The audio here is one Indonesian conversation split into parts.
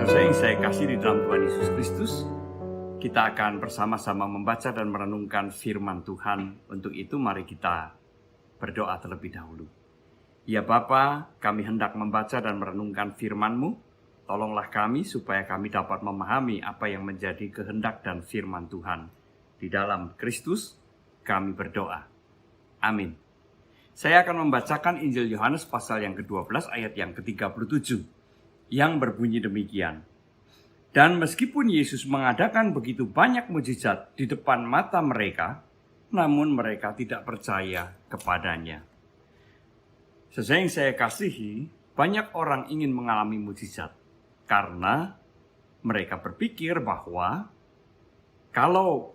Saudara yang saya kasih di dalam Tuhan Yesus Kristus, kita akan bersama-sama membaca dan merenungkan firman Tuhan. Untuk itu mari kita berdoa terlebih dahulu. Ya Bapa, kami hendak membaca dan merenungkan firman-Mu. Tolonglah kami supaya kami dapat memahami apa yang menjadi kehendak dan firman Tuhan. Di dalam Kristus kami berdoa. Amin. Saya akan membacakan Injil Yohanes pasal yang ke-12 ayat yang ke-37 yang berbunyi demikian. Dan meskipun Yesus mengadakan begitu banyak mujizat di depan mata mereka, namun mereka tidak percaya kepadanya. Sesuai yang saya kasihi, banyak orang ingin mengalami mujizat karena mereka berpikir bahwa kalau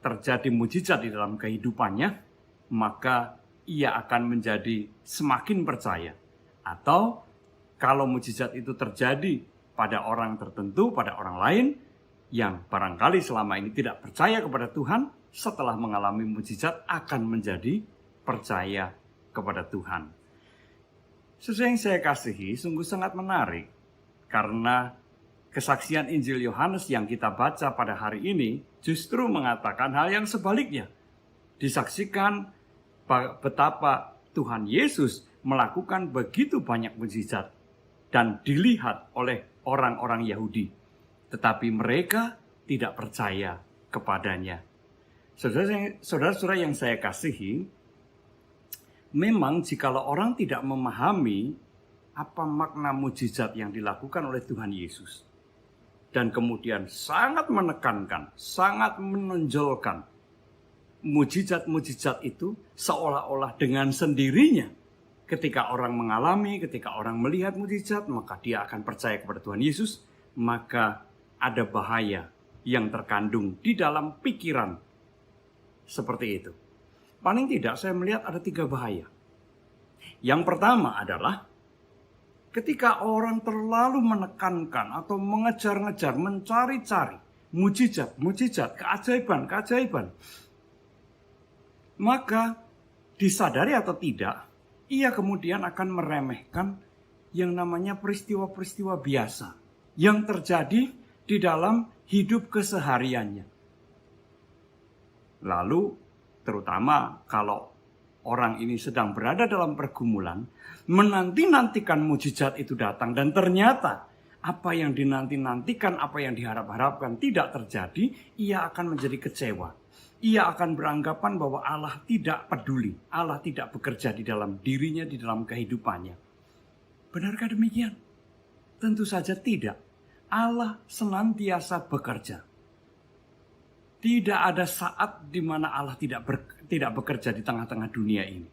terjadi mujizat di dalam kehidupannya, maka ia akan menjadi semakin percaya. Atau kalau mujizat itu terjadi pada orang tertentu, pada orang lain yang barangkali selama ini tidak percaya kepada Tuhan, setelah mengalami mujizat akan menjadi percaya kepada Tuhan. Sesuai yang saya kasihi, sungguh sangat menarik karena kesaksian Injil Yohanes yang kita baca pada hari ini justru mengatakan hal yang sebaliknya. Disaksikan betapa Tuhan Yesus melakukan begitu banyak mujizat dan dilihat oleh orang-orang Yahudi, tetapi mereka tidak percaya kepadanya. Saudara-saudara yang saya kasihi, memang jikalau orang tidak memahami apa makna mujizat yang dilakukan oleh Tuhan Yesus, dan kemudian sangat menekankan, sangat menonjolkan mujizat-mujizat itu seolah-olah dengan sendirinya, ketika orang mengalami, ketika orang melihat mujizat, maka dia akan percaya kepada Tuhan Yesus. Maka ada bahaya yang terkandung di dalam pikiran seperti itu. Paling tidak saya melihat ada 3 bahaya. Yang pertama adalah ketika orang terlalu menekankan atau mengejar-ngejar, mencari-cari mujizat, keajaiban, maka disadari atau tidak, ia kemudian akan meremehkan yang namanya peristiwa-peristiwa biasa yang terjadi di dalam hidup kesehariannya. Lalu, terutama kalau orang ini sedang berada dalam pergumulan, menanti-nantikan mujizat itu datang dan ternyata apa yang dinanti-nantikan, apa yang diharap-harapkan tidak terjadi, ia akan menjadi kecewa. Ia akan beranggapan bahwa Allah tidak peduli, Allah tidak bekerja di dalam dirinya, di dalam kehidupannya. Benarkah demikian? Tentu saja tidak. Allah senantiasa bekerja. Tidak ada saat di mana Allah tidak bekerja di tengah-tengah dunia ini.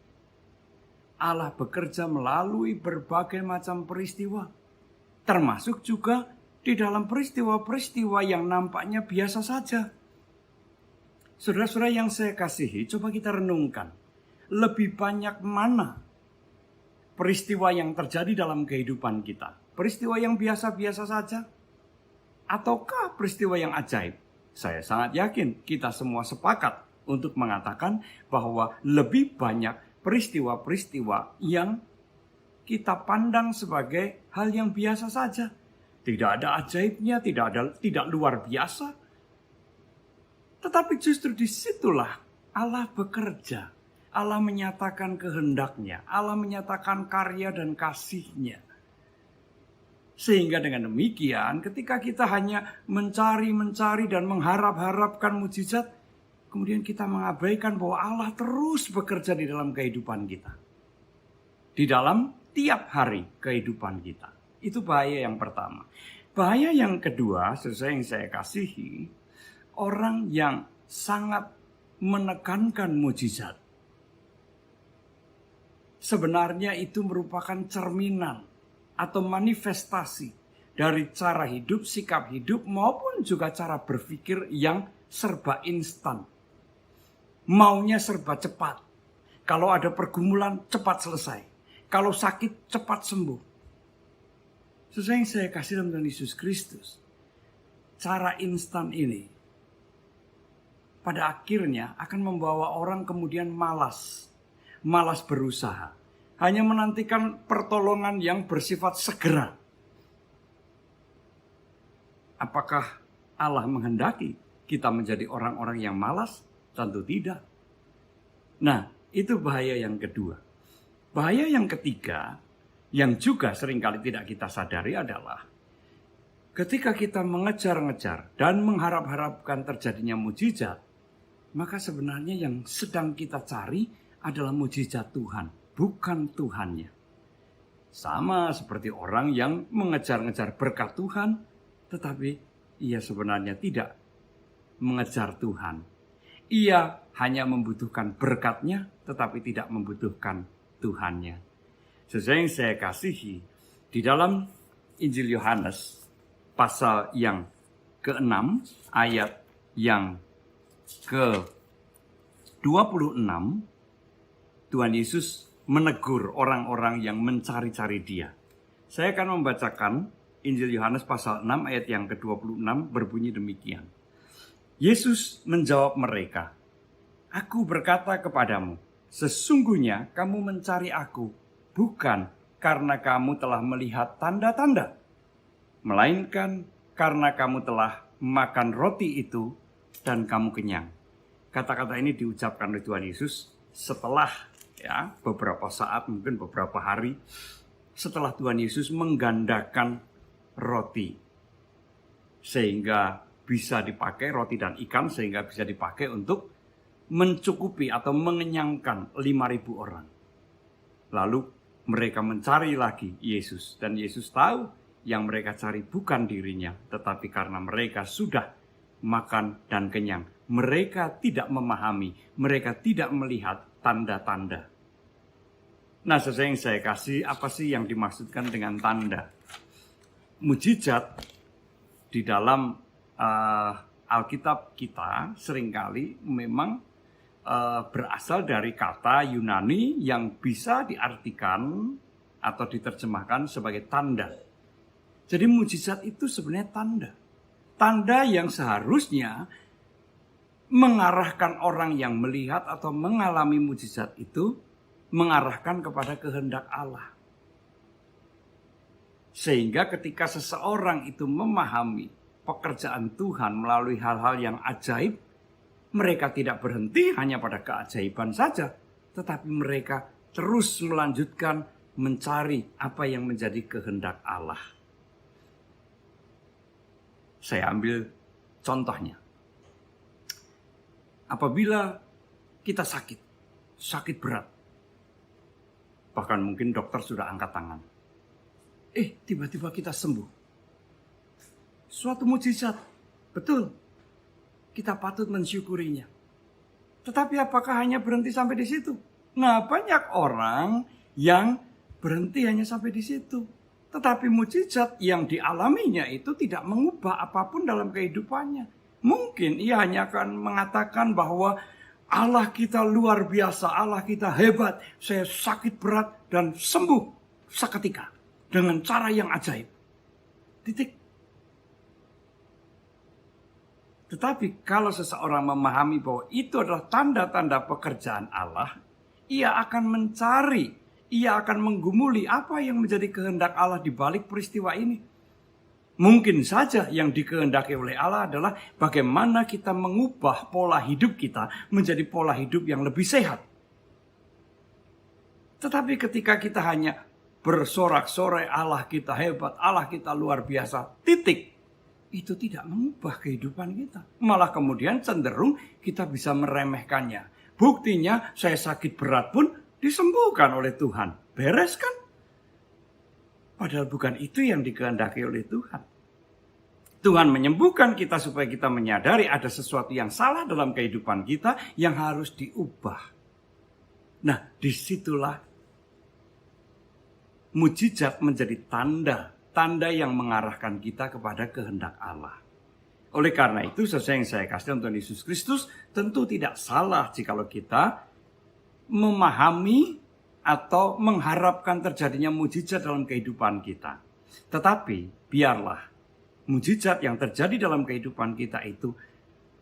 Allah bekerja melalui berbagai macam peristiwa, termasuk juga di dalam peristiwa-peristiwa yang nampaknya biasa saja. Saudara-saudara yang saya kasihi, coba kita renungkan. Lebih banyak mana peristiwa yang terjadi dalam kehidupan kita? Peristiwa yang biasa-biasa saja? Ataukah peristiwa yang ajaib? Saya sangat yakin kita semua sepakat untuk mengatakan bahwa lebih banyak peristiwa-peristiwa yang kita pandang sebagai hal yang biasa saja. Tidak ada ajaibnya, tidak luar biasa. Tetapi justru disitulah Allah bekerja. Allah menyatakan kehendaknya. Allah menyatakan karya dan kasih-Nya. Sehingga dengan demikian ketika kita hanya mencari dan mengharap-harapkan mujizat, kemudian kita mengabaikan bahwa Allah terus bekerja di dalam kehidupan kita. Di dalam tiap hari kehidupan kita. Itu bahaya yang pertama. Bahaya yang kedua, sesuai yang saya kasihi, orang yang sangat menekankan mujizat. Sebenarnya itu merupakan cerminan atau manifestasi dari cara hidup, sikap hidup, maupun juga cara berpikir yang serba instan. Maunya serba cepat. Kalau ada pergumulan, cepat selesai. Kalau sakit, cepat sembuh. Sesuai yang saya kasih dalam Tuhan Yesus Kristus, cara instan ini pada akhirnya akan membawa orang kemudian malas berusaha. Hanya menantikan pertolongan yang bersifat segera. Apakah Allah menghendaki kita menjadi orang-orang yang malas? Tentu tidak. Nah, itu bahaya yang kedua. Bahaya yang ketiga, yang juga seringkali tidak kita sadari adalah ketika kita mengejar-ngejar dan mengharap-harapkan terjadinya mujizat, maka sebenarnya yang sedang kita cari adalah mujizat Tuhan, bukan Tuhannya. Sama seperti orang yang mengejar-ngejar berkat Tuhan, tetapi ia sebenarnya tidak mengejar Tuhan. Ia hanya membutuhkan berkatnya, tetapi tidak membutuhkan Tuhannya. Sesuai yang saya kasihi, di dalam Injil Yohanes, pasal yang ke-6, ayat yang ke-26, Tuhan Yesus menegur orang-orang yang mencari-cari Dia. Saya akan membacakan Injil Yohanes pasal 6 ayat yang ke-26 berbunyi demikian. Yesus menjawab mereka, "Aku berkata kepadamu, sesungguhnya kamu mencari Aku bukan karena kamu telah melihat tanda-tanda, melainkan karena kamu telah makan roti itu dan kamu kenyang." Kata-kata ini diucapkan oleh Tuhan Yesus setelah beberapa saat, mungkin beberapa hari setelah Tuhan Yesus menggandakan roti sehingga bisa dipakai, roti dan ikan sehingga bisa dipakai untuk mencukupi atau mengenyangkan 5.000 orang. Lalu mereka mencari lagi Yesus, dan Yesus tahu yang mereka cari bukan dirinya, tetapi karena mereka sudah makan dan kenyang. Mereka tidak memahami, mereka tidak melihat tanda-tanda. Nah, sesuai yang saya kasih, apa sih yang dimaksudkan dengan tanda? Mujizat di dalam Alkitab kita seringkali memang berasal dari kata Yunani yang bisa diartikan atau diterjemahkan sebagai tanda. Jadi mujizat itu sebenarnya tanda. Tanda yang seharusnya mengarahkan orang yang melihat atau mengalami mujizat itu mengarahkan kepada kehendak Allah. Sehingga ketika seseorang itu memahami pekerjaan Tuhan melalui hal-hal yang ajaib, mereka tidak berhenti hanya pada keajaiban saja, tetapi mereka terus melanjutkan mencari apa yang menjadi kehendak Allah. Saya ambil contohnya. Apabila kita sakit berat, bahkan mungkin dokter sudah angkat tangan, tiba-tiba kita sembuh. Suatu mujizat, betul. Kita patut mensyukurinya. Tetapi apakah hanya berhenti sampai di situ? Nah, banyak orang yang berhenti hanya sampai di situ. Tetapi mujizat yang dialaminya itu tidak mengubah apapun dalam kehidupannya. Mungkin ia hanya akan mengatakan bahwa Allah kita luar biasa, Allah kita hebat. Saya sakit berat dan sembuh seketika dengan cara yang ajaib. Titik. Tetapi kalau seseorang memahami bahwa itu adalah tanda-tanda pekerjaan Allah, ia akan mencari, ia akan menggumuli apa yang menjadi kehendak Allah di balik peristiwa ini. Mungkin saja yang dikehendaki oleh Allah adalah bagaimana kita mengubah pola hidup kita menjadi pola hidup yang lebih sehat. Tetapi ketika kita hanya bersorak-sorai Allah kita hebat, Allah kita luar biasa, titik. Itu tidak mengubah kehidupan kita. Malah kemudian cenderung kita bisa meremehkannya. Buktinya saya sakit berat pun disembuhkan oleh Tuhan. Beres kan? Padahal bukan itu yang dikehendaki oleh Tuhan. Tuhan menyembuhkan kita supaya kita menyadari ada sesuatu yang salah dalam kehidupan kita yang harus diubah. Nah, disitulah mujizat menjadi tanda yang mengarahkan kita kepada kehendak Allah. Oleh karena itu, sesuai yang saya kasih untuk Yesus Kristus, tentu tidak salah jikalau kita memahami atau mengharapkan terjadinya mujizat dalam kehidupan kita. Tetapi biarlah mujizat yang terjadi dalam kehidupan kita itu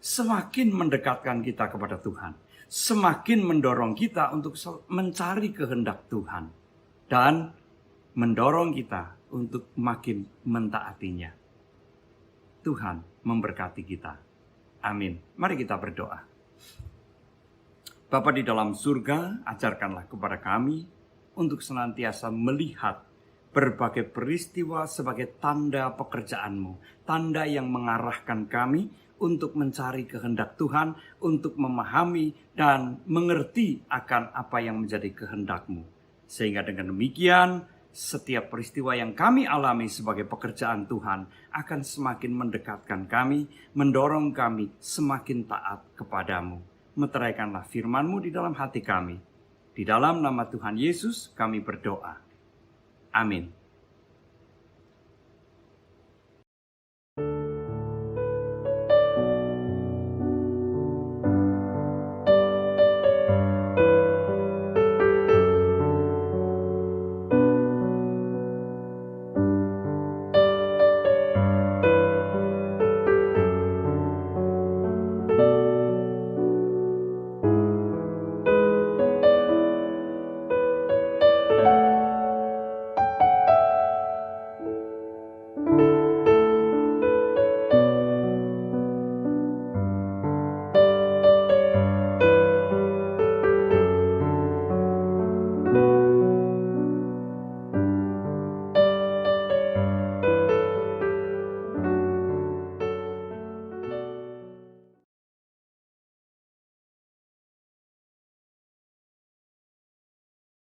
semakin mendekatkan kita kepada Tuhan, semakin mendorong kita untuk mencari kehendak Tuhan, dan mendorong kita untuk makin mentaatinya. Tuhan memberkati kita. Amin. Mari kita berdoa. Bapa di dalam surga, ajarkanlah kepada kami untuk senantiasa melihat berbagai peristiwa sebagai tanda pekerjaan-Mu, tanda yang mengarahkan kami untuk mencari kehendak Tuhan, untuk memahami dan mengerti akan apa yang menjadi kehendak-Mu. Sehingga dengan demikian, setiap peristiwa yang kami alami sebagai pekerjaan Tuhan akan semakin mendekatkan kami, mendorong kami semakin taat kepadamu. Meteraikanlah firman-Mu di dalam hati kami. Di dalam nama Tuhan Yesus kami berdoa. Amin.